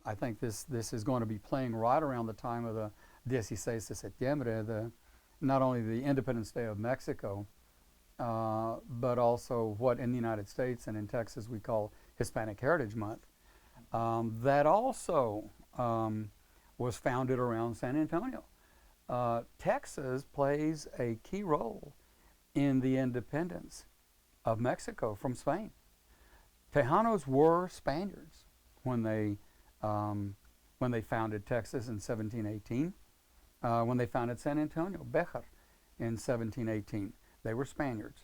I think this is going to be playing right around the time of the 16 de septiembre, not only the Independence Day of Mexico, but also what in the United States and in Texas we call Hispanic Heritage Month. That also was founded around San Antonio. Texas plays a key role in the independence of Mexico from Spain. Tejanos were Spaniards when they founded Texas in 1718. When they founded San Antonio, Béjar, in 1718, they were Spaniards,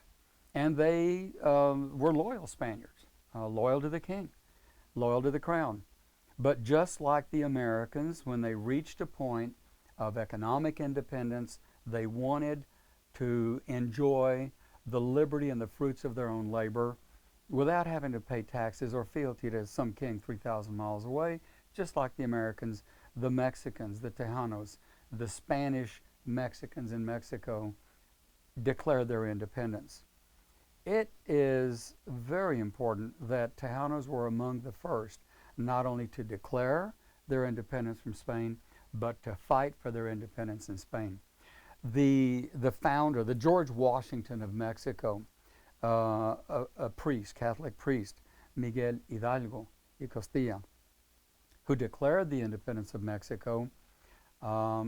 and they were loyal Spaniards, loyal to the king, loyal to the crown. But just like the Americans, when they reached a point of economic independence, they wanted to enjoy the liberty and the fruits of their own labor without having to pay taxes or fealty to some king 3,000 miles away, just like the Americans, the Mexicans, the Tejanos, the Spanish Mexicans in Mexico declared their independence. It is very important that Tejanos were among the first not only to declare their independence from Spain, but to fight for their independence in Spain. The founder, the George Washington of Mexico, a priest, Catholic priest, Miguel Hidalgo y Costilla, who declared the independence of Mexico,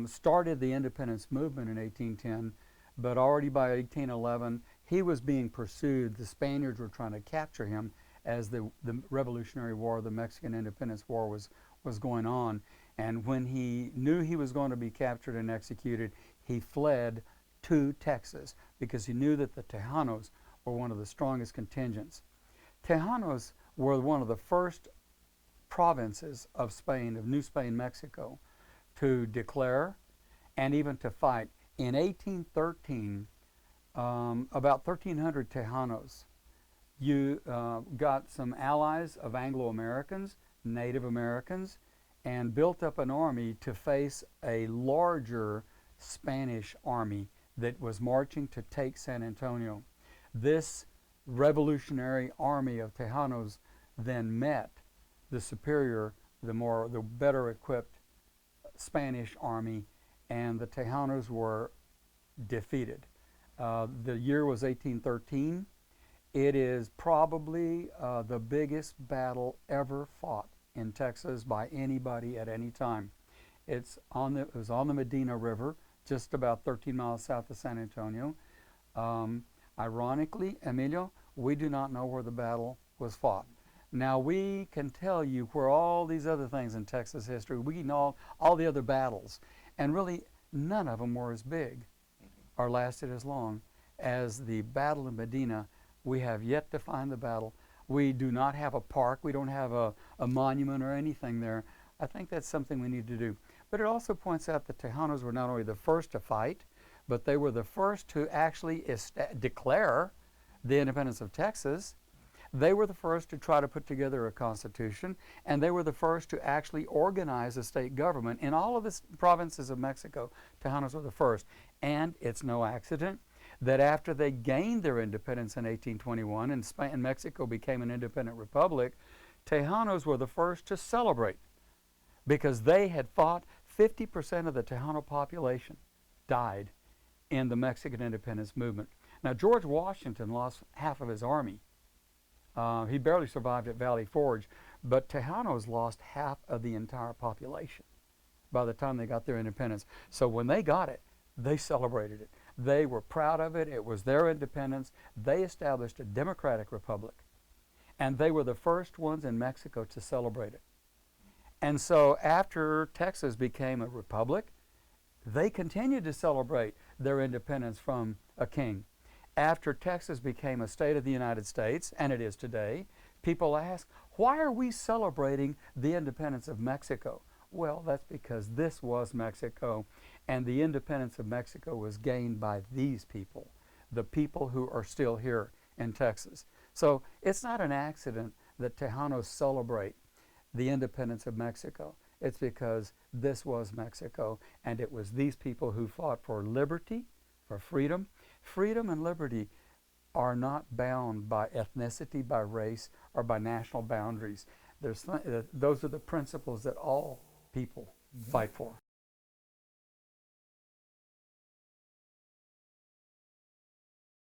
started the independence movement in 1810, but already by 1811 he was being pursued. The Spaniards were trying to capture him as the Revolutionary War, the Mexican Independence War was going on. And when he knew he was going to be captured and executed, he fled to Texas because he knew that the Tejanos were one of the strongest contingents. Tejanos were one of the first provinces of Spain, of New Spain, Mexico, to declare and even to fight. In 1813, about 1,300 Tejanos got some allies of Anglo-Americans, Native Americans, and built up an army to face a larger Spanish army that was marching to take San Antonio. This revolutionary army of Tejanos then met the superior, the better equipped Spanish army, and the Tejanos were defeated. The year was 1813. It is probably the biggest battle ever fought in Texas by anybody at any time. It was on the Medina River, just about 13 miles south of San Antonio. Ironically, Emilio, we do not know where the battle was fought. Now, we can tell you where all these other things in Texas history, we know all the other battles, and really none of them were as big or lasted as long as the battle of Medina. We have yet to find the battle. We do not have a park. We don't have a monument or anything there. I think that's something we need to do. But it also points out that Tejanos were not only the first to fight, but they were the first to actually declare the independence of Texas. They were the first to try to put together a constitution, and they were the first to actually organize a state government. In all of the provinces of Mexico, Tejanos were the first. And it's no accident that after they gained their independence in 1821 and Mexico became an independent republic, Tejanos were the first to celebrate because they had fought. 50% of the Tejano population died in the Mexican independence movement. Now, George Washington lost half of his army. He barely survived at Valley Forge, but Tejanos lost half of the entire population by the time they got their independence. So when they got it, they celebrated it. They were proud of it. It was their independence. They established a democratic republic, and they were the first ones in Mexico to celebrate it. And so after Texas became a republic, they continued to celebrate their independence from a king. After Texas became a state of the United States, and it is today, people ask, why are we celebrating the independence of Mexico? Well, that's because this was Mexico, and the independence of Mexico was gained by these people, the people who are still here in Texas. So it's not an accident that Tejanos celebrate the independence of Mexico. It's because this was Mexico, and it was these people who fought for liberty, for freedom. Freedom and liberty are not bound by ethnicity, by race, or by national boundaries. Those are the principles that all people fight for.